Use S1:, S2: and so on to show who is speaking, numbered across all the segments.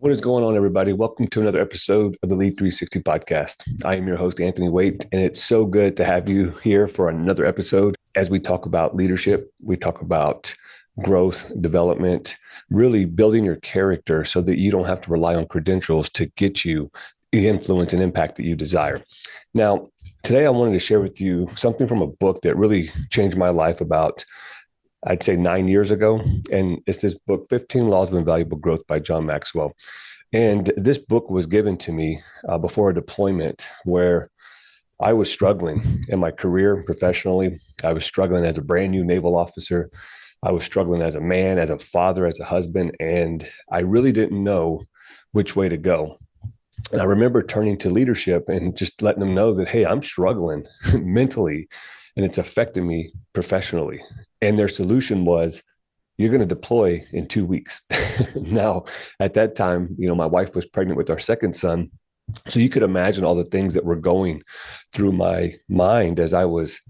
S1: What is going on, everybody? Welcome to another episode of the Lead 360 podcast. I am your host, Anthony Waite, and it's so good to have you here for another episode as we talk about leadership. We talk about growth, development, really building your character so that you don't have to rely on credentials to get you the influence and impact that you desire. Now, today I wanted to share with you something from a book that really changed my life about I'd say 9 years ago. And it's this book, 15 Laws of Invaluable Growth by John Maxwell. And this book was given to me before a deployment where I was struggling in my career professionally. I was struggling as a brand new naval officer. I was struggling as a man, as a father, as a husband. And I really didn't know which way to go. And I remember turning to leadership and just letting them know that, hey, I'm struggling mentally and it's affecting me professionally. And their solution was, you're going to deploy in 2 weeks. Now, at that time, my wife was pregnant with our second son. So you could imagine all the things that were going through my mind as I was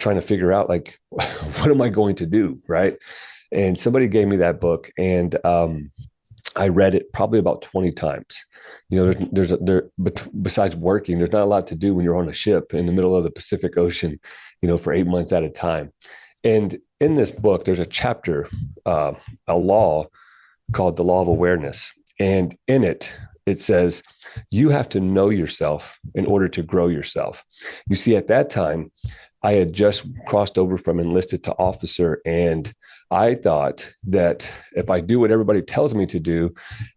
S1: trying to figure out, like, what am I going to do? Right. And somebody gave me that book, and I read it probably about 20 times. Besides working, there's not a lot to do when you're on a ship in the middle of the Pacific Ocean, for 8 months at a time. And in this book, there's a chapter, a law called the Law of Awareness. And in it, it says, you have to know yourself in order to grow yourself. You see, at that time, I had just crossed over from enlisted to officer, and I thought that if I do what everybody tells me to do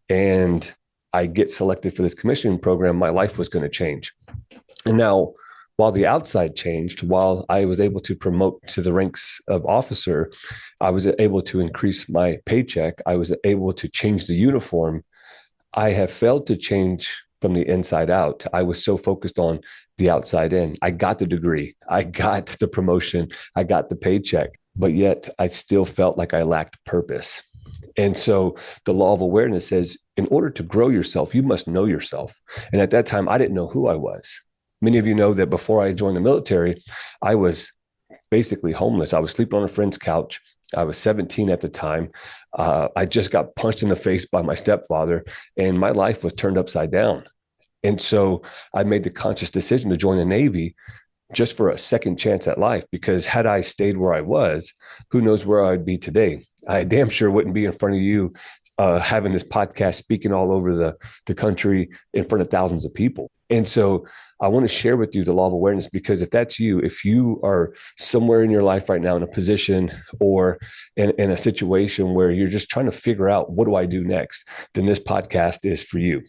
S1: and I get selected for this commissioning program, my life was going to change. And now, while the outside changed, while I was able to promote to the ranks of officer, I was able to increase my paycheck, I was able to change the uniform, I have failed to change from the inside out. I was so focused on the outside in. I got the degree, I got the promotion, I got the paycheck, but yet I still felt like I lacked purpose. And so the law of awareness says, in order to grow yourself, you must know yourself. And at that time, I didn't know who I was. Many of you know that before I joined the military, I was basically homeless. I was sleeping on a friend's couch. I was 17 at the time. I just got punched in the face by my stepfather, and my life was turned upside down. And so I made the conscious decision to join the Navy just for a second chance at life, because had I stayed where I was, who knows where I'd be today. I damn sure wouldn't be in front of you having this podcast, speaking all over the country in front of thousands of people. And so I want to share with you the law of awareness, because if that's you, if you are somewhere in your life right now in a position or in a situation where you're just trying to figure out, what do I do next? Then this podcast is for you.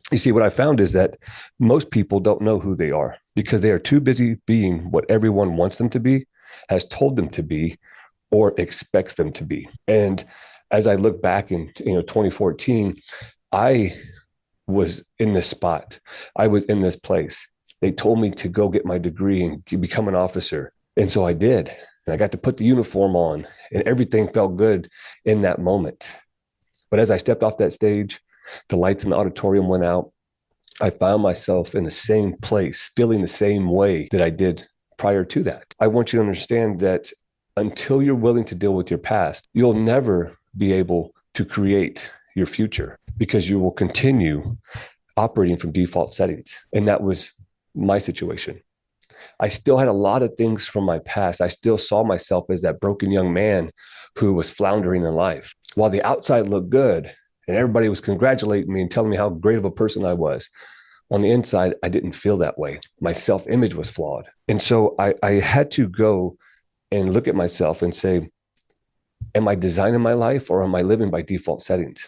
S1: You see, what I found is that most people don't know who they are because they are too busy being what everyone wants them to be, has told them to be, or expects them to be. And as I look back in 2014, I was in this spot. I was in this place. They told me to go get my degree and become an officer. And so I did. And I got to put the uniform on, and everything felt good in that moment. But as I stepped off that stage, the lights in the auditorium went out. I found myself in the same place, feeling the same way that I did prior to that. I want you to understand that until you're willing to deal with your past, you'll never be able to create your future, because you will continue operating from default settings. And that was my situation. I still had a lot of things from my past. I still saw myself as that broken young man who was floundering in life. While the outside looked good and everybody was congratulating me and telling me how great of a person I was, on the inside, I didn't feel that way. My self-image was flawed. And so I had to go and look at myself and say, am I designing my life, or am I living by default settings?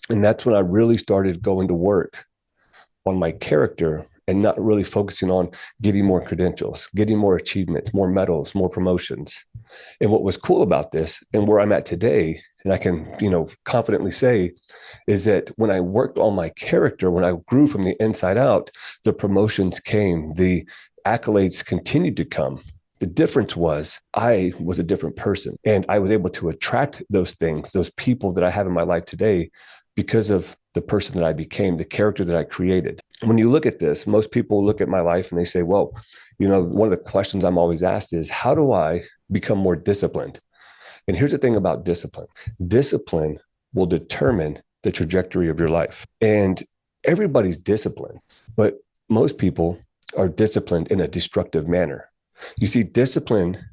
S1: And that's when I really started going to work on my character and not really focusing on getting more credentials, getting more achievements, more medals, more promotions. And what was cool about this, and where I'm at today, and I can, confidently say, is that when I worked on my character, when I grew from the inside out, the promotions came, the accolades continued to come. The difference was I was a different person, and I was able to attract those things, those people that I have in my life today, because of the person that I became, the character that I created. When you look at this, most people look at my life and they say, well, one of the questions I'm always asked is, how do I become more disciplined? And here's the thing about discipline. Discipline will determine the trajectory of your life. And everybody's disciplined, but most people are disciplined in a destructive manner. You see, discipline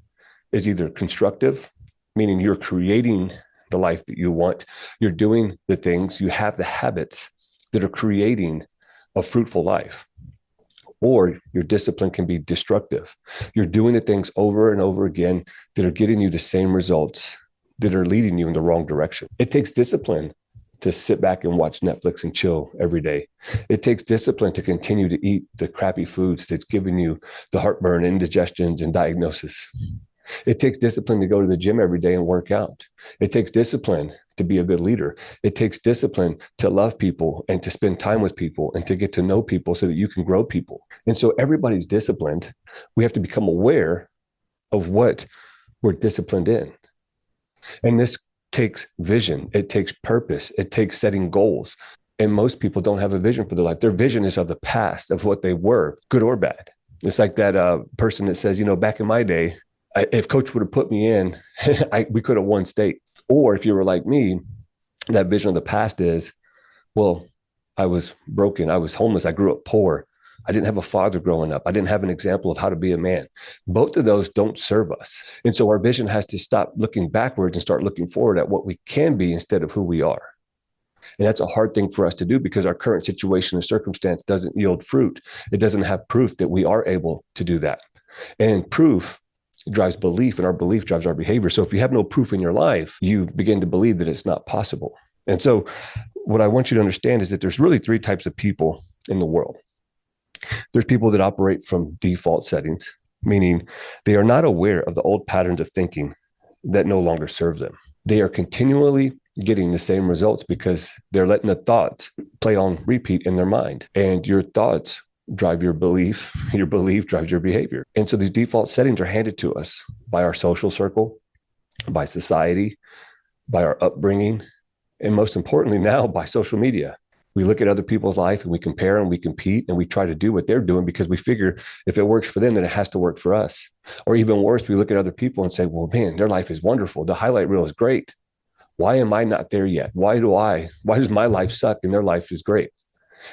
S1: is either constructive, meaning you're creating the life that you want, you're doing the things, you have the habits that are creating a fruitful life. Or your discipline can be destructive. You're doing the things over and over again that are getting you the same results that are leading you in the wrong direction. It takes discipline to sit back and watch Netflix and chill every day. It takes discipline to continue to eat the crappy foods that's giving you the heartburn, indigestions, and diagnosis. It takes discipline to go to the gym every day and work out. It takes discipline to be a good leader. It takes discipline to love people and to spend time with people and to get to know people so that you can grow people. And so everybody's disciplined. We have to become aware of what we're disciplined in. And this takes vision. It takes purpose. It takes setting goals. And most people don't have a vision for their life. Their vision is of the past, of what they were, good or bad. It's like that person that says, back in my day, if coach would have put me in, we could have won state. Or if you were like me, that vision of the past is, well, I was broken. I was homeless. I grew up poor. I didn't have a father growing up. I didn't have an example of how to be a man. Both of those don't serve us. And so our vision has to stop looking backwards and start looking forward at what we can be instead of who we are. And that's a hard thing for us to do because our current situation and circumstance doesn't yield fruit. It doesn't have proof that we are able to do that. And proof drives belief, and our belief drives our behavior. So if you have no proof in your life, you begin to believe that it's not possible. And so what I want you to understand is that there's really three types of people in the world. There's people that operate from default settings, meaning they are not aware of the old patterns of thinking that no longer serve them. They are continually getting the same results because they're letting the thoughts play on repeat in their mind. And your thoughts drive your belief drives your behavior. And so these default settings are handed to us by our social circle, by society, by our upbringing, and most importantly now by social media. We look at other people's life and we compare and we compete and we try to do what they're doing because we figure if it works for them, then it has to work for us. Or even worse, we look at other people and say, well, man, their life is wonderful. The highlight reel is great. Why am I not there yet? Why does my life suck and their life is great?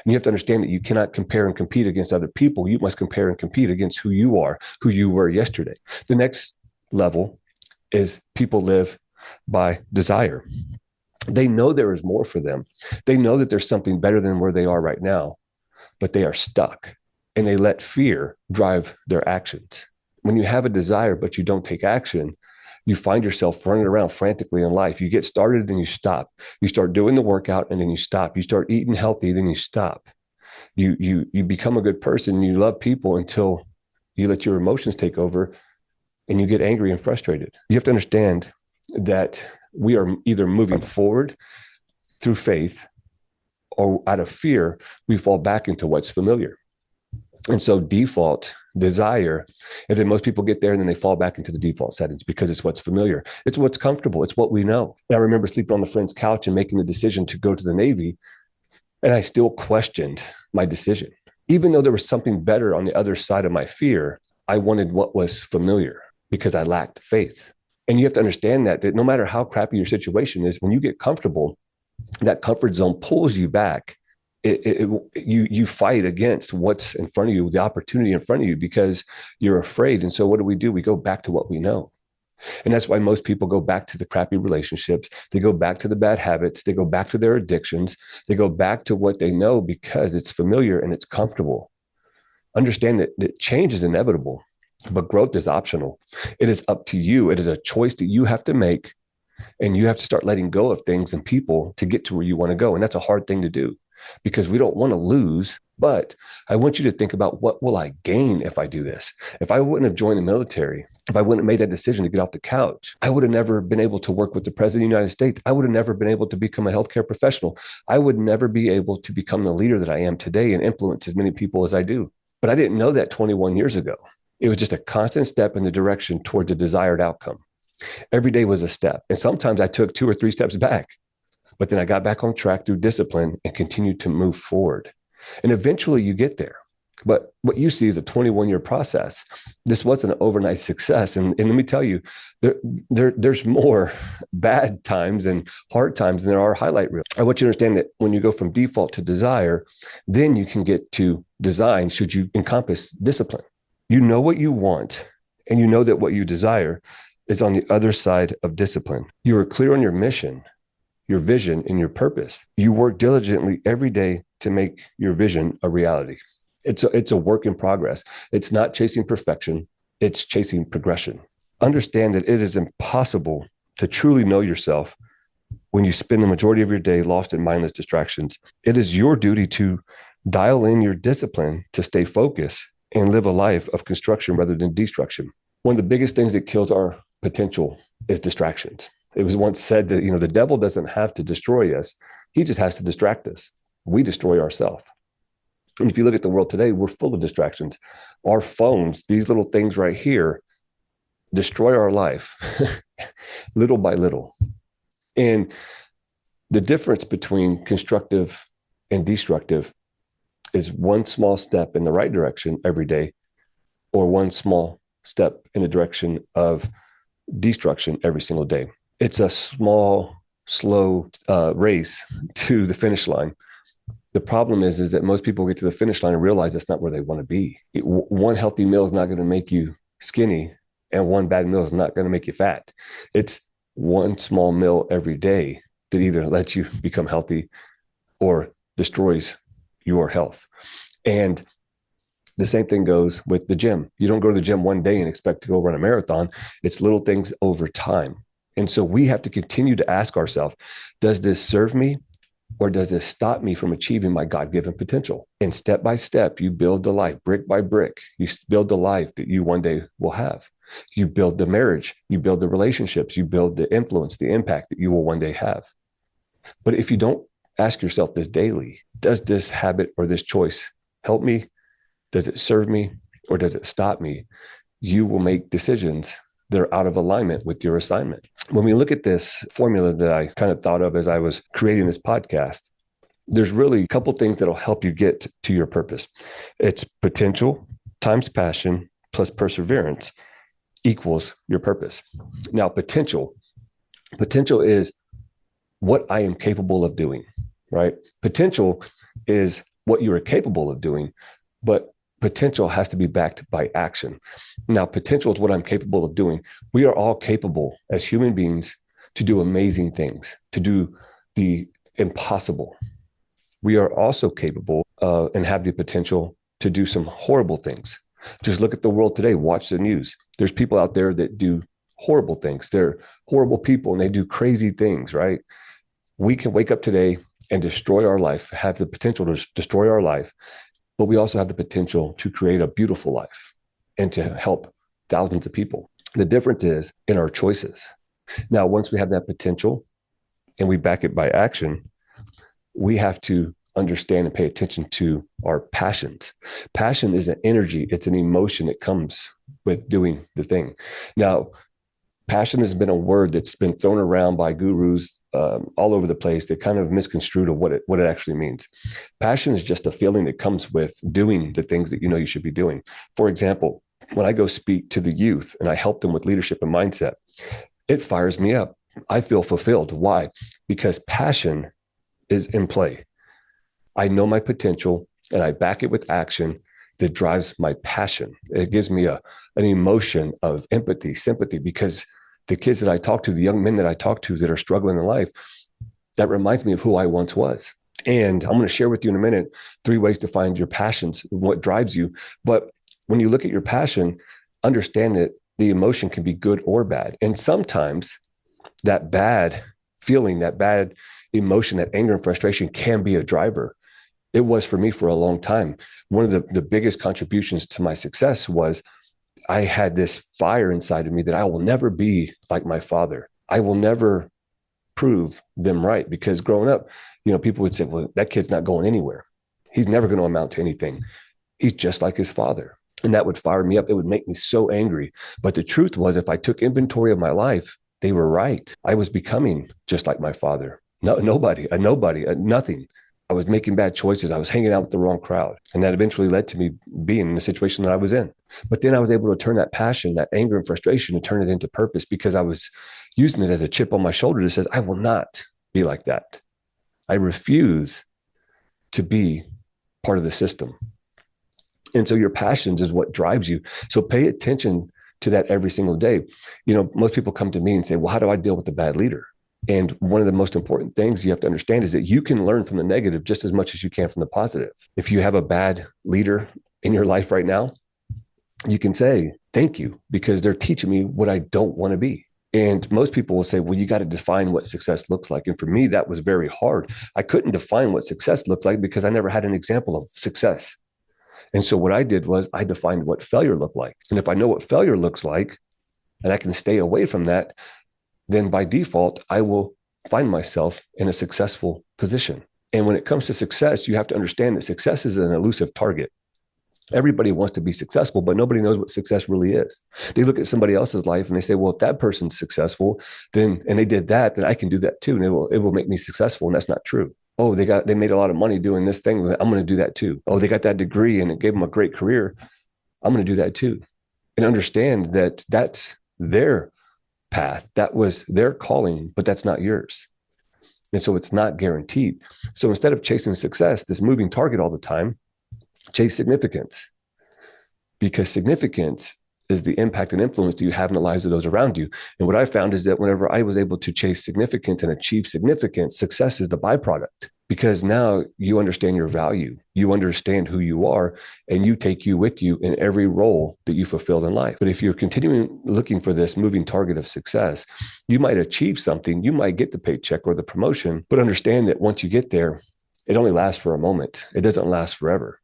S1: And you have to understand that you cannot compare and compete against other people. You must compare and compete against who you are, who you were yesterday. The next level is people live by desire. They know there is more for them. They know that there's something better than where they are right now, but they are stuck and they let fear drive their actions. When you have a desire, but you don't take action, you find yourself running around frantically in life. You get started, then you stop. You start doing the workout, and then you stop. You start eating healthy, then you stop. You become a good person. You love people until you let your emotions take over, and you get angry and frustrated. You have to understand that we are either moving forward through faith, or out of fear, we fall back into what's familiar. And so default, desire, and then most people get there and then they fall back into the default settings because it's what's familiar. It's what's comfortable. It's what we know. And I remember sleeping on a friend's couch and making the decision to go to the Navy, and I still questioned my decision. Even though there was something better on the other side of my fear, I wanted what was familiar because I lacked faith. And you have to understand that no matter how crappy your situation is, when you get comfortable, that comfort zone pulls you back. You fight against what's in front of you, the opportunity in front of you, because you're afraid. And so what do? We go back to what we know. And that's why most people go back to the crappy relationships. They go back to the bad habits. They go back to their addictions. They go back to what they know because it's familiar and it's comfortable. Understand that change is inevitable, but growth is optional. It is up to you. It is a choice that you have to make, and you have to start letting go of things and people to get to where you want to go. And that's a hard thing to do, because we don't want to lose. But I want you to think about, what will I gain if I do this? If I wouldn't have joined the military, if I wouldn't have made that decision to get off the couch, I would have never been able to work with the president of the United States. I would have never been able to become a healthcare professional. I would never be able to become the leader that I am today and influence as many people as I do. But I didn't know that 21 years ago. It was just a constant step in the direction towards a desired outcome. Every day was a step. And sometimes I took 2 or 3 steps back. But then I got back on track through discipline and continued to move forward. And eventually you get there. But what you see is a 21-year process. This wasn't an overnight success. And let me tell you, there's more bad times and hard times than there are highlight reels. I want you to understand that when you go from default to desire, then you can get to design should you encompass discipline. You know what you want, and you know that what you desire is on the other side of discipline. You are clear on your mission, your vision, and your purpose. You work diligently every day to make your vision a reality. It's a work in progress. It's not chasing perfection. It's chasing progression. Understand that it is impossible to truly know yourself when you spend the majority of your day lost in mindless distractions. It is your duty to dial in your discipline to stay focused and live a life of construction rather than destruction. One of the biggest things that kills our potential is distractions. It was once said that, the devil doesn't have to destroy us. He just has to distract us. We destroy ourselves. And if you look at the world today, we're full of distractions. Our phones, these little things right here, destroy our life little by little. And the difference between constructive and destructive is one small step in the right direction every day, or one small step in the direction of destruction every single day. It's a small, slow race to the finish line. The problem is that most people get to the finish line and realize that's not where they want to be. One healthy meal is not going to make you skinny, and one bad meal is not going to make you fat. It's one small meal every day that either lets you become healthy or destroys your health. And the same thing goes with the gym. You don't go to the gym one day and expect to go run a marathon. It's little things over time. And so we have to continue to ask ourselves, does this serve me? Or does this stop me from achieving my God-given potential? And step by step, you build the life, brick by brick. You build the life that you one day will have. You build the marriage, you build the relationships, you build the influence, the impact that you will one day have. But if you don't ask yourself this daily, does this habit or this choice help me? Does it serve me? Or does it stop me? You will make decisions that are out of alignment with your assignment. When we look at this formula that I kind of thought of as I was creating this podcast, there's really a couple things that'll help you get to your purpose. It's potential times passion plus perseverance equals your purpose. Now, potential is what I am capable of doing, right? Potential is what you are capable of doing, but potential has to be backed by action. Now, potential is what I'm capable of doing. We are all capable as human beings to do amazing things, to do the impossible. We are also capable and have the potential to do some horrible things. Just look at the world today. Watch the news. There's people out there that do horrible things. They're horrible people and they do crazy things, right? We can wake up today and destroy our life, have the potential to destroy our life, but we also have the potential to create a beautiful life and to help thousands of people. The difference is in our choices. Now, once we have that potential and we back it by action, we have to understand and pay attention to our passions. Passion is an energy. It's an emotion that comes with doing the thing. Now, passion has been a word that's been thrown around by gurus all over the place. They kind of misconstrued what it actually means. Passion is just a feeling that comes with doing the things that you know you should be doing. For example, when I go speak to the youth and I help them with leadership and mindset, it fires me up. I feel fulfilled. Why? Because passion is in play. I know my potential and I back it with action that drives my passion. It gives me an emotion of empathy, sympathy, because the kids that I talk to, the young men that I talk to that are struggling in life, that reminds me of who I once was. And I'm going to share with you in a minute 3 ways to find your passions, what drives you. But when you look at your passion, understand that the emotion can be good or bad. And sometimes that bad feeling, that bad emotion, that anger and frustration can be a driver. It was for me for a long time. One of the biggest contributions to my success was I had this fire inside of me that I will never be like my father. I will never prove them right, because growing up, people would say, well, that kid's not going anywhere. He's never going to amount to anything. He's just like his father. And that would fire me up. It would make me so angry. But the truth was, if I took inventory of my life, they were right. I was becoming just like my father. Nothing. I was making bad choices. I was hanging out with the wrong crowd. And that eventually led to me being in the situation that I was in. But then I was able to turn that passion, that anger and frustration, and turn it into purpose, because I was using it as a chip on my shoulder that says, I will not be like that. I refuse to be part of the system. And so your passions is what drives you. So pay attention to that every single day. Most people come to me and say, well, how do I deal with a bad leader? And one of the most important things you have to understand is that you can learn from the negative just as much as you can from the positive. If you have a bad leader in your life right now, you can say, thank you, because they're teaching me what I don't want to be. And most people will say, well, you got to define what success looks like. And for me, that was very hard. I couldn't define what success looked like because I never had an example of success. And so what I did was I defined what failure looked like. And if I know what failure looks like and I can stay away from that, then by default, I will find myself in a successful position. And when it comes to success, you have to understand that success is an elusive target. Everybody wants to be successful, but nobody knows what success really is. They look at somebody else's life and they say, well, if that person's successful, then, and they did that, then I can do that too. And it will make me successful. And that's not true. Oh, they made a lot of money doing this thing. I'm going to do that too. Oh, they got that degree and it gave them a great career. I'm going to do that too. And understand that that's their path. That was their calling, but that's not yours. And so it's not guaranteed. So instead of chasing success, this moving target all the time, chase significance, because significance is the impact and influence that you have in the lives of those around you. And what I found is that whenever I was able to chase significance and achieve significance, success is the byproduct, because now you understand your value, you understand who you are, and you take you with you in every role that you fulfilled in life. But if you're continuing looking for this moving target of success, you might achieve something, you might get the paycheck or the promotion, but understand that once you get there, it only lasts for a moment. It doesn't last forever.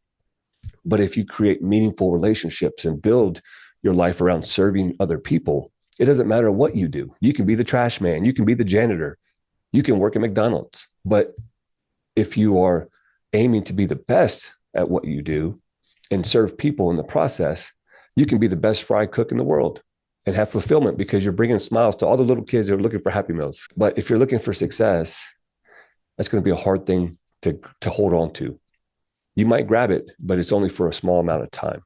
S1: But if you create meaningful relationships and build your life around serving other people, it doesn't matter what you do. You can be the trash man, you can be the janitor, you can work at McDonald's. But if you are aiming to be the best at what you do and serve people in the process, you can be the best fry cook in the world and have fulfillment, because you're bringing smiles to all the little kids who are looking for Happy Meals. But if you're looking for success, that's going to be a hard thing to hold on to. You might grab it, but it's only for a small amount of time.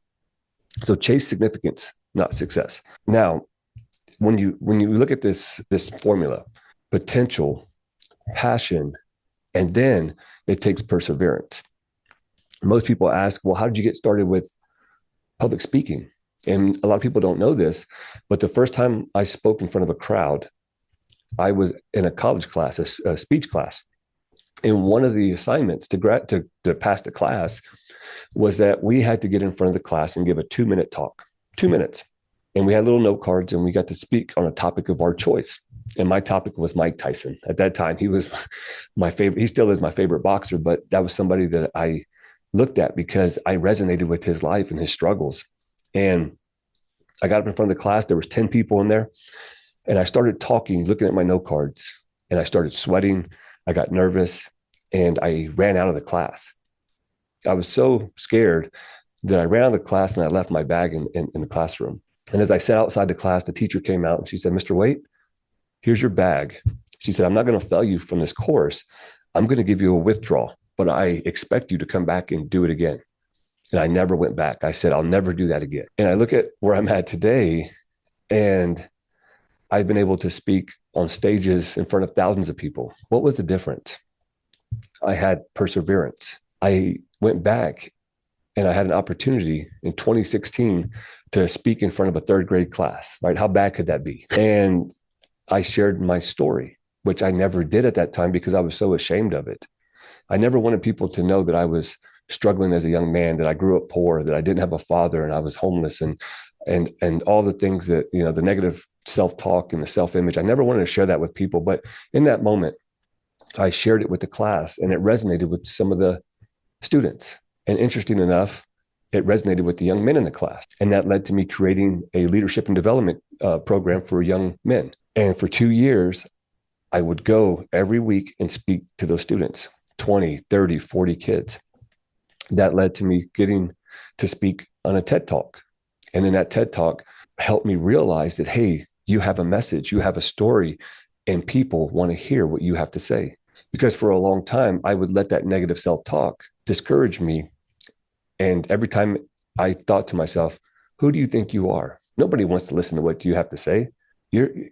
S1: So chase significance, not success. Now, when you look at this formula, potential, passion, and then it takes perseverance. Most people ask, well, how did you get started with public speaking? And a lot of people don't know this, but the first time I spoke in front of a crowd, I was in a college class, a speech class. And one of the assignments to pass the class was that we had to get in front of the class and give a 2-minute talk, 2 minutes. And we had little note cards and we got to speak on a topic of our choice. And my topic was Mike Tyson. At that time, he was my favorite. He still is my favorite boxer, but that was somebody that I looked at because I resonated with his life and his struggles. And I got up in front of the class. There was 10 people in there. And I started talking, looking at my note cards, and I started sweating. I got nervous and I ran out of the class. I was so scared that I ran out of the class and I left my bag in the classroom. And as I sat outside the class, the teacher came out and she said, Mr. Waite, here's your bag. She said, I'm not going to fail you from this course. I'm going to give you a withdrawal, but I expect you to come back and do it again. And I never went back. I said, I'll never do that again. And I look at where I'm at today, and I've been able to speak on stages in front of thousands of people. What was the difference? I had perseverance. I went back and I had an opportunity in 2016 to speak in front of a third grade class, right? How bad could that be? And I shared my story, which I never did at that time because I was so ashamed of it. I never wanted people to know that I was struggling as a young man, that I grew up poor, that I didn't have a father and I was homeless, and all the things that, the negative self-talk and the self-image. I never wanted to share that with people. But in that moment, I shared it with the class and it resonated with some of the students. And interesting enough, it resonated with the young men in the class. And that led to me creating a leadership and development program for young men. And for 2 years, I would go every week and speak to those students, 20, 30, 40 kids. That led to me getting to speak on a TED Talk. And then that TED Talk helped me realize that, hey, you have a message, you have a story, and people want to hear what you have to say. because for a long time, I would let that negative self-talk discourage me. And every time I thought to myself, who do you think you are? Nobody wants to listen to what you have to say.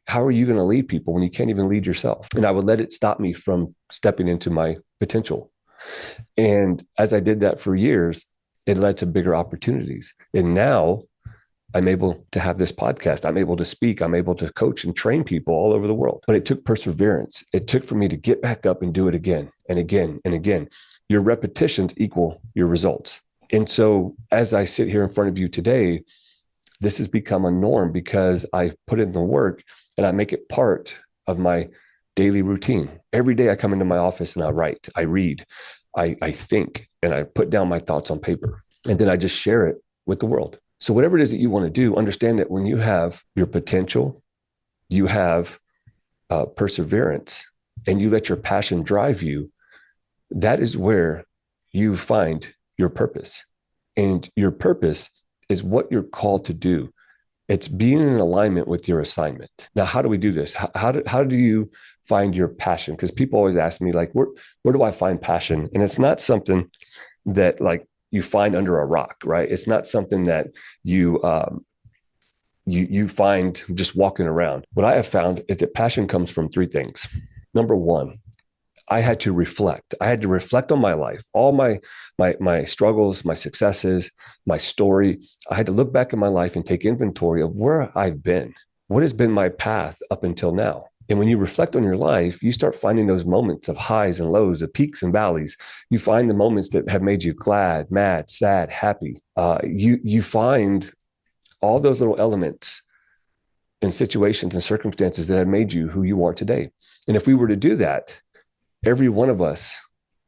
S1: How are you going to lead people when you can't even lead yourself? And I would let it stop me from stepping into my potential. And as I did that for years, it led to bigger opportunities. And now I'm able to have this podcast. I'm able to speak. I'm able to coach and train people all over the world. But it took perseverance. It took for me to get back up and do it again and again and again. Your repetitions equal your results. And so as I sit here in front of you today, this has become a norm because I put in the work and I make it part of my daily routine. Every day I come into my office and I write, I read, I think, and I put down my thoughts on paper. And then I just share it with the world. So whatever it is that you want to do, understand that when you have your potential, you have perseverance, and you let your passion drive you, that is where you find your purpose. And your purpose is what you're called to do. It's being in alignment with your assignment. Now, how do we do this? How do you find your passion? Because people always ask me, like, where do I find passion? And it's not something that like you find under a rock, right? It's not something that you find just walking around. What I have found is that passion comes from three things. Number one, I had to reflect. I had to reflect on my life, all my struggles, my successes, my story. I had to look back at my life and take inventory of where I've been. What has been my path up until now? And when you reflect on your life, you start finding those moments of highs and lows, of peaks and valleys. You find the moments that have made you glad, mad, sad, happy. You find all those little elements and situations and circumstances that have made you who you are today. And if we were to do that, every one of us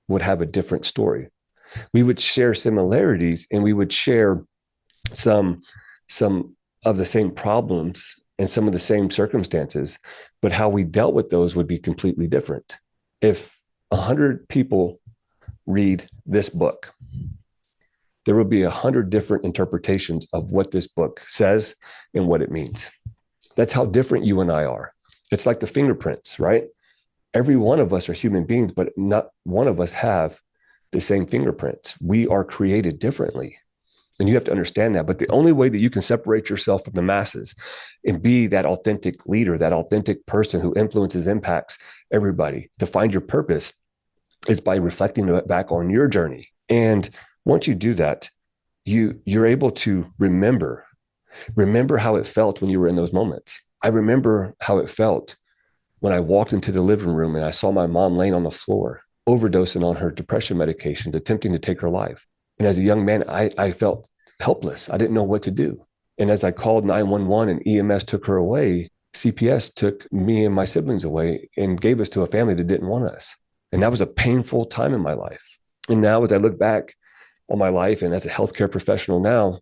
S1: would have a different story. We would share similarities and we would share some of the same problems and some of the same circumstances, but how we dealt with those would be completely different. If 100 people read this book, there will be 100 different interpretations of what this book says and what it means. That's how different you and I are. It's like the fingerprints, right? Every one of us are human beings, but not one of us have the same fingerprints. We are created differently. And you have to understand that. But the only way that you can separate yourself from the masses and be that authentic leader, that authentic person who influences, impacts everybody, to find your purpose, is by reflecting back on your journey. And once you do that, you're able to remember how it felt when you were in those moments. I remember how it felt when I walked into the living room and I saw my mom laying on the floor, overdosing on her depression medications, attempting to take her life. And as a young man, I felt helpless. I didn't know what to do. And as I called 911 and EMS took her away, CPS took me and my siblings away and gave us to a family that didn't want us. And that was a painful time in my life. And now as I look back on my life and as a healthcare professional now,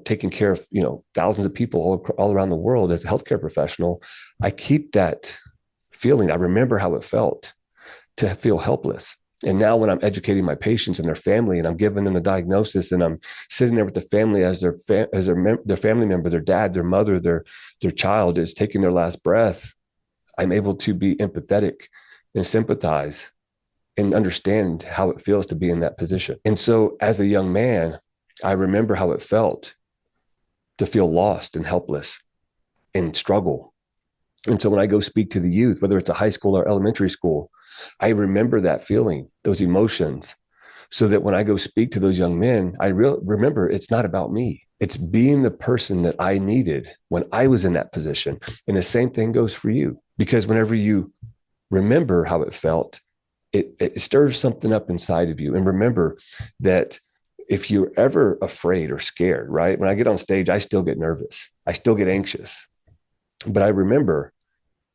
S1: taking care of, thousands of people all around the world as a healthcare professional, I keep that feeling. I remember how it felt to feel helpless. And now when I'm educating my patients and their family and I'm giving them a diagnosis and I'm sitting there with the family as their family member, their dad, their mother, their child is taking their last breath, I'm able to be empathetic and sympathize and understand how it feels to be in that position. And so as a young man, I remember how it felt to feel lost and helpless and struggle. And so when I go speak to the youth, whether it's a high school or elementary school, I remember that feeling, those emotions, so that when I go speak to those young men, I remember it's not about me. It's being the person that I needed when I was in that position. And the same thing goes for you, because whenever you remember how it felt, it stirs something up inside of you. And remember that if you're ever afraid or scared, right? When I get on stage, I still get nervous. I still get anxious. But I remember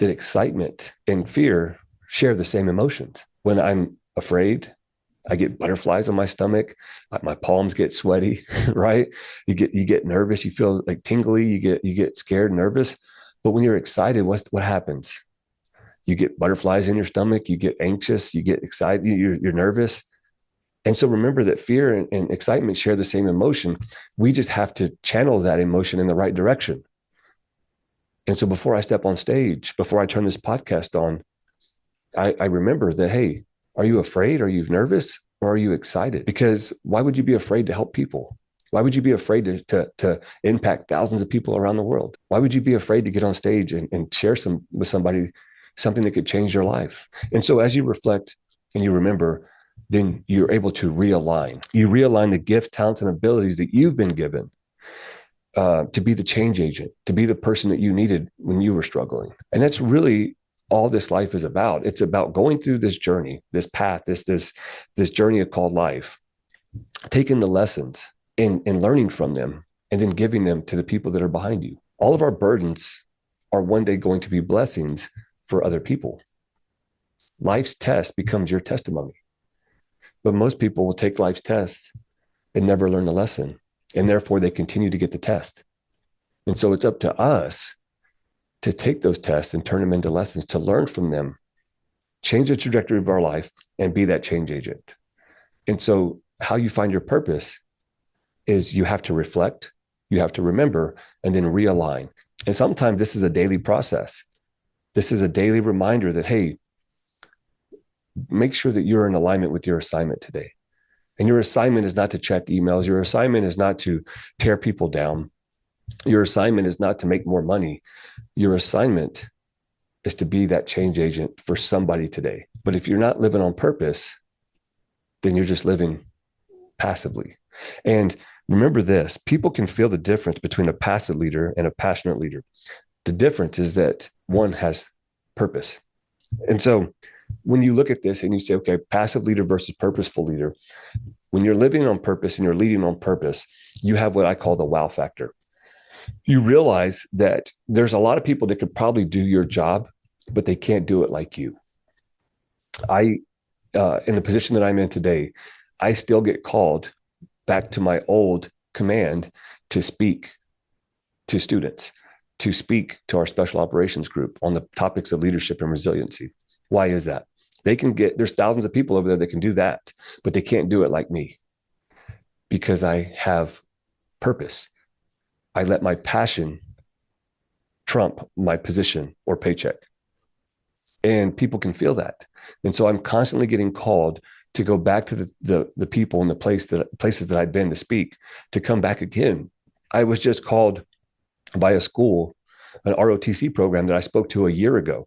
S1: that excitement and fear share the same emotions. When I'm afraid, I get butterflies on my stomach. My palms get sweaty, right? You get nervous. You feel like tingly. You get scared, and nervous. But when you're excited, what happens? You get butterflies in your stomach. You get anxious. You get excited. You're nervous. And so remember that fear and excitement share the same emotion. We just have to channel that emotion in the right direction. And so before I step on stage, before I turn this podcast on, I remember that, hey, are you afraid? Are you nervous? Or are you excited? Because why would you be afraid to help people? Why would you be afraid to impact thousands of people around the world? Why would you be afraid to get on stage and share with somebody something that could change your life? And so as you reflect and you remember, then you're able to realign. You realign the gifts, talents, and abilities that you've been given to be the change agent, to be the person that you needed when you were struggling. And that's really all this life is about. It's about going through this journey, this path, this journey called life, taking the lessons and learning from them, and then giving them to the people that are behind you. All of our burdens are one day going to be blessings for other people. Life's test becomes your testimony. But most people will take life's tests and never learn the lesson. And therefore, they continue to get the test. And so it's up to us to take those tests and turn them into lessons, to learn from them, change the trajectory of our life, and be that change agent. And so how you find your purpose is you have to reflect, you have to remember, and then realign. And sometimes this is a daily process. This is a daily reminder that, hey, make sure that you're in alignment with your assignment today. And your assignment is not to check emails. Your assignment is not to tear people down. Your assignment is not to make more money. Your assignment is to be that change agent for somebody today. But if you're not living on purpose, then you're just living passively. And remember this, people can feel the difference between a passive leader and a passionate leader. The difference is that one has purpose. And so when you look at this and you say, okay, passive leader versus purposeful leader, when you're living on purpose and you're leading on purpose, you have what I call the wow factor. You realize that there's a lot of people that could probably do your job, but they can't do it like you. In the position that I'm in today, I still get called back to my old command to speak to students, to speak to our special operations group on the topics of leadership and resiliency. Why is that? There's thousands of people over there that can do that, but they can't do it like me because I have purpose. I let my passion trump my position or paycheck. And people can feel that. And so I'm constantly getting called to go back to the people and the places that I've been to speak, to come back again. I was just called by a school, an ROTC program that I spoke to a year ago.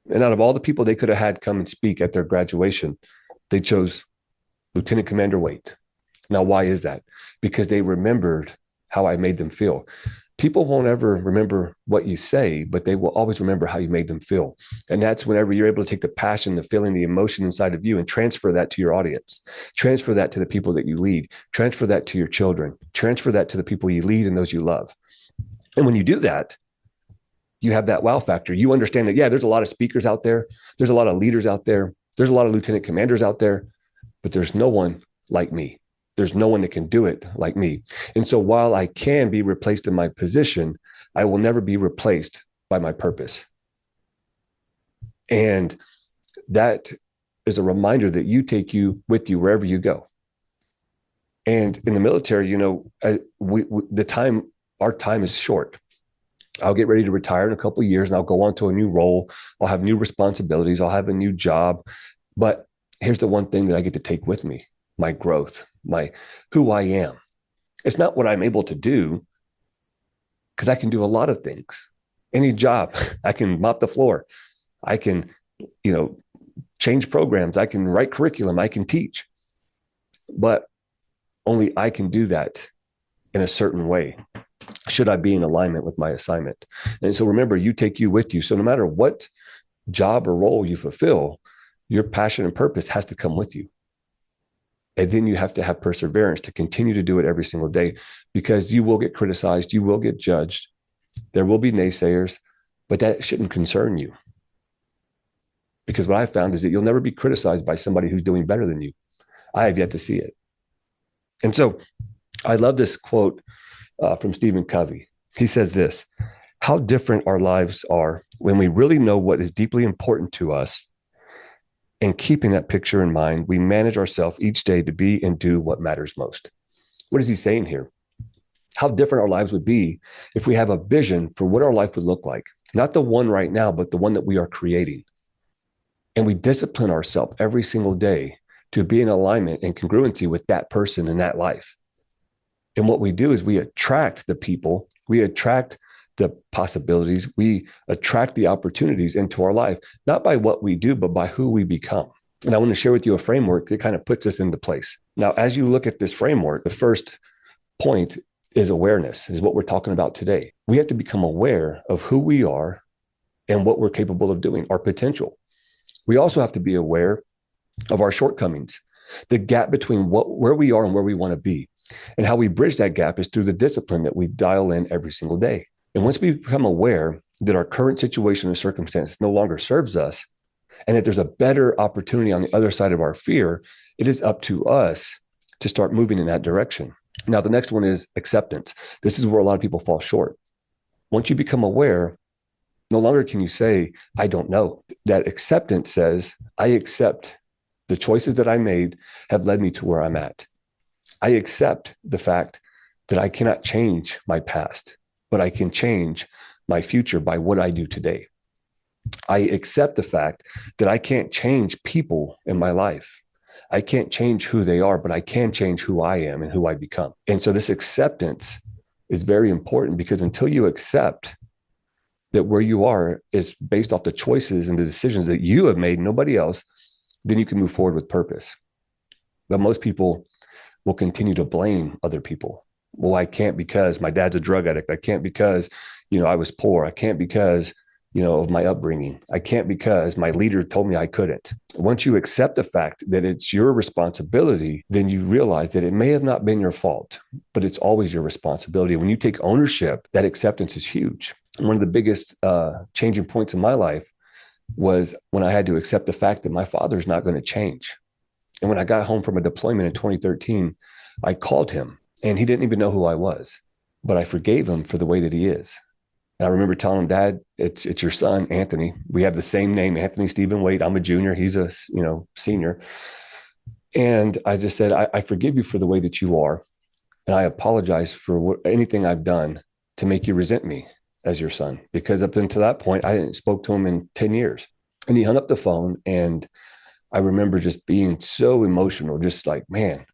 S1: And out of all the people they could have had come and speak at their graduation, they chose Lieutenant Commander Waite. Now, why is that? Because they remembered how I made them feel. People won't ever remember what you say, but they will always remember how you made them feel. And that's whenever you're able to take the passion, the feeling, the emotion inside of you and transfer that to your audience, transfer that to the people that you lead, transfer that to your children, transfer that to the people you lead and those you love. And when you do that, you have that wow factor. You understand that, yeah, there's a lot of speakers out there. There's a lot of leaders out there. There's a lot of lieutenant commanders out there, but there's no one like me. There's no one that can do it like me. And so while I can be replaced in my position, I will never be replaced by my purpose. And that is a reminder that you take you with you wherever you go. And in the military, our time is short. I'll get ready to retire in a couple of years and I'll go on to a new role. I'll have new responsibilities. I'll have a new job. But here's the one thing that I get to take with me: my growth, who I am. It's not what I'm able to do, because I can do a lot of things. Any job, I can mop the floor. I can, change programs. I can write curriculum. I can teach. But only I can do that in a certain way, should I be in alignment with my assignment. And so remember, you take you with you. So no matter what job or role you fulfill, your passion and purpose has to come with you. And then you have to have perseverance to continue to do it every single day, because you will get criticized. You will get judged. There will be naysayers, but that shouldn't concern you. Because what I found is that you'll never be criticized by somebody who's doing better than you. I have yet to see it. And so I love this quote from Stephen Covey. He says this: how different our lives are when we really know what is deeply important to us. And keeping that picture in mind, we manage ourselves each day to be and do what matters most. What is he saying here? How different our lives would be if we have a vision for what our life would look like. Not the one right now, but the one that we are creating. And we discipline ourselves every single day to be in alignment and congruency with that person in that life. And what we do is we attract the people, we attract the possibilities, we attract the opportunities into our life, not by what we do, but by who we become. And I want to share with you a framework that kind of puts this into place. Now, as you look at this framework, the first point is awareness, is what we're talking about today. We have to become aware of who we are and what we're capable of doing, our potential. We also have to be aware of our shortcomings, the gap between where we are and where we want to be. And how we bridge that gap is through the discipline that we dial in every single day. And once we become aware that our current situation and circumstance no longer serves us, and that there's a better opportunity on the other side of our fear, it is up to us to start moving in that direction. Now, the next one is acceptance. This is where a lot of people fall short. Once you become aware, no longer can you say, I don't know. That acceptance says, I accept the choices that I made have led me to where I'm at. I accept the fact that I cannot change my past, but I can change my future by what I do today. I accept the fact that I can't change people in my life. I can't change who they are, but I can change who I am and who I become. And so this acceptance is very important, because until you accept that where you are is based off the choices and the decisions that you have made, nobody else, then you can move forward with purpose. But most people will continue to blame other people. Well, I can't because my dad's a drug addict. I can't because, I was poor. I can't because, of my upbringing. I can't because my leader told me I couldn't. Once you accept the fact that it's your responsibility, then you realize that it may have not been your fault, but it's always your responsibility. When you take ownership, that acceptance is huge. One of the biggest changing points in my life was when I had to accept the fact that my father's not going to change. And when I got home from a deployment in 2013, I called him, and he didn't even know who I was, but I forgave him for the way that he is. And I remember telling him, Dad, it's your son, Anthony. We have the same name, Anthony Stephen Wade. I'm a junior. He's a, senior. And I just said, I forgive you for the way that you are. And I apologize for anything I've done to make you resent me as your son, because up until that point, I hadn't spoke to him in 10 years. And he hung up the phone, and I remember just being so emotional, just like, man,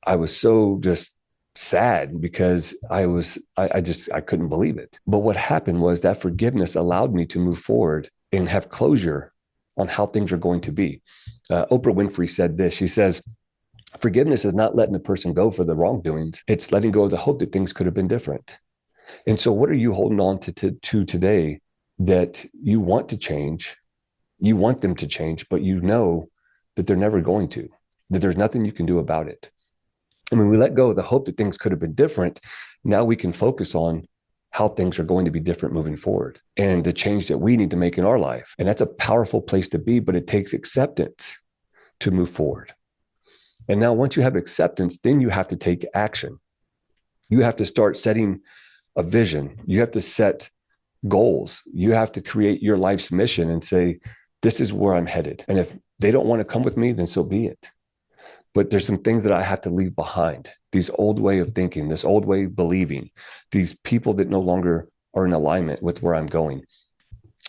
S1: I was so just sad because I couldn't believe it. But what happened was that forgiveness allowed me to move forward and have closure on how things are going to be. Oprah Winfrey said this. She says, forgiveness is not letting the person go for the wrongdoings. It's letting go of the hope that things could have been different. And so what are you holding on to today that you want to change? You want them to change, but you know that they're never going to, that there's nothing you can do about it. And when we let go of the hope that things could have been different, now we can focus on how things are going to be different moving forward and the change that we need to make in our life. And that's a powerful place to be, but it takes acceptance to move forward. And now once you have acceptance, then you have to take action. You have to start setting a vision. You have to set goals. You have to create your life's mission and say, this is where I'm headed. And if they don't want to come with me, then so be it. But there's some things that I have to leave behind. These old way of thinking, this old way of believing, these people that no longer are in alignment with where I'm going.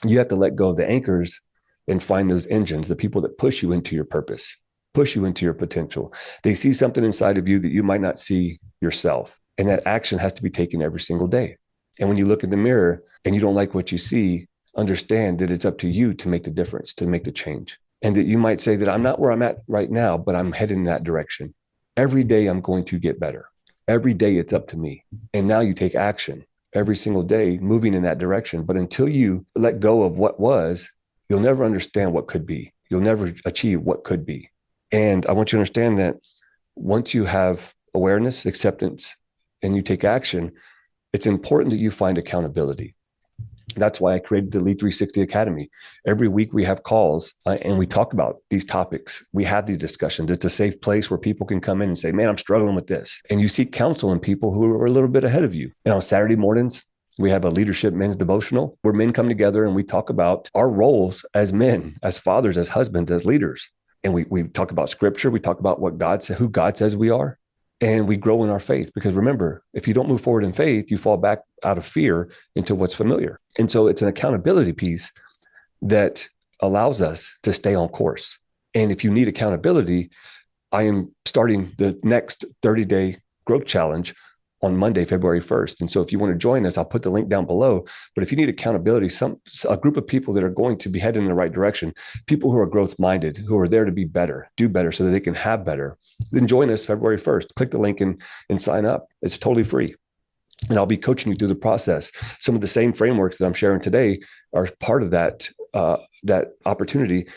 S1: You have to let go of the anchors and find those engines, the people that push you into your purpose, push you into your potential. They see something inside of you that you might not see yourself. And that action has to be taken every single day. And when you look in the mirror and you don't like what you see, understand that it's up to you to make the difference, to make the change. And that you might say that I'm not where I'm at right now, but I'm headed in that direction. Every day I'm going to get better. Every day it's up to me. And now you take action every single day, moving in that direction. But until you let go of what was, you'll never understand what could be. You'll never achieve what could be. And I want you to understand that once you have awareness, acceptance, and you take action, it's important that you find accountability. That's why I created the Lead 360 Academy. Every week we have calls and we talk about these topics. We have these discussions. It's a safe place where people can come in and say, man, I'm struggling with this. And you seek counsel in people who are a little bit ahead of you. And on Saturday mornings, we have a leadership men's devotional where men come together and we talk about our roles as men, as fathers, as husbands, as leaders. And we talk about scripture. We talk about what God said, who God says we are. And we grow in our faith, because remember, if you don't move forward in faith, you fall back out of fear into what's familiar. And so it's an accountability piece that allows us to stay on course. And if you need accountability, I am starting the next 30-day growth challenge on Monday, February 1st. And so if you want to join us, I'll put the link down below. But if you need accountability, a group of people that are going to be heading in the right direction, people who are growth minded, who are there to be better, do better so that they can have better, then join us February 1st. Click the link and sign up. It's totally free. And I'll be coaching you through the process. Some of the same frameworks that I'm sharing today are part of that opportunity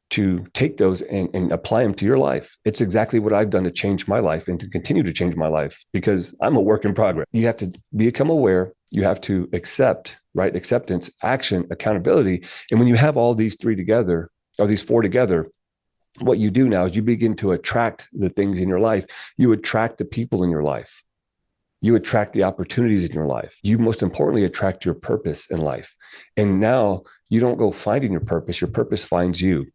S1: to take those and apply them to your life. It's exactly what I've done to change my life and to continue to change my life, because I'm a work in progress. You have to become aware. You have to accept, right? Acceptance, action, accountability. And when you have all these three together, or these four together, what you do now is you begin to attract the things in your life. You attract the people in your life. You attract the opportunities in your life. You most importantly attract your purpose in life. And now you don't go finding your purpose finds you.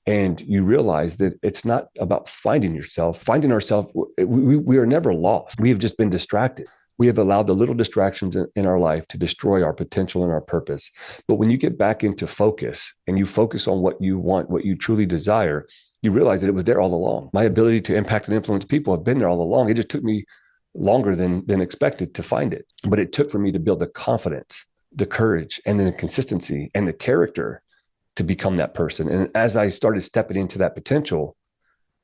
S1: And you realize that it's not about finding yourself. Finding ourselves, we are never lost. We have just been distracted. We have allowed the little distractions in our life to destroy our potential and our purpose. But when you get back into focus and you focus on what you want, what you truly desire, you realize that it was there all along. My ability to impact and influence people have been there all along. It just took me longer than expected to find it. But it took for me to build the confidence, the courage, and then the consistency and the character to become that person. And as I started stepping into that potential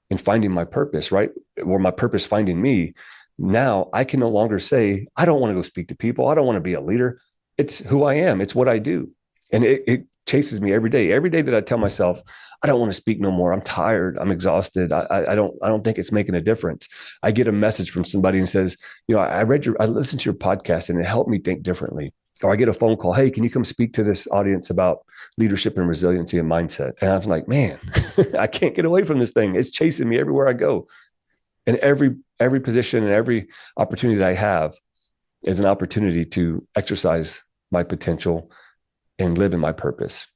S1: and finding my purpose, right? Or my purpose finding me, now I can no longer say, I don't want to go speak to people. I don't want to be a leader. It's who I am. It's what I do. And it chases me every day. Every day that I tell myself, I don't want to speak no more. I'm tired. I'm exhausted. I don't think it's making a difference. I get a message from somebody and says, I listened to your podcast and it helped me think differently. Or I get a phone call, hey, can you come speak to this audience about leadership and resiliency and mindset? And I'm like, man, I can't get away from this thing. It's chasing me everywhere I go. And every position and every opportunity that I have is an opportunity to exercise my potential and live in my purpose.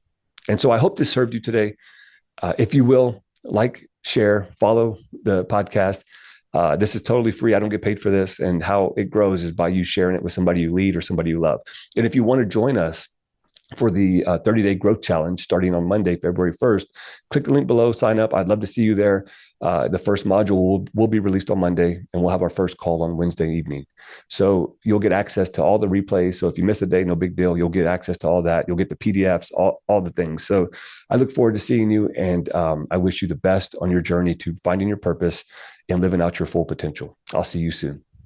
S1: And so I hope this served you today. If you will, like, share, follow the podcast. This is totally free. I don't get paid for this. And how it grows is by you sharing it with somebody you lead or somebody you love. And if you want to join us for the 30-day growth challenge starting on Monday, February 1st, click the link below, sign up. I'd love to see you there. The first module will be released on Monday, and we'll have our first call on Wednesday evening. So you'll get access to all the replays. So if you miss a day, no big deal. You'll get access to all that. You'll get the PDFs, all the things. So I look forward to seeing you, and I wish you the best on your journey to finding your purpose and living out your full potential. I'll see you soon.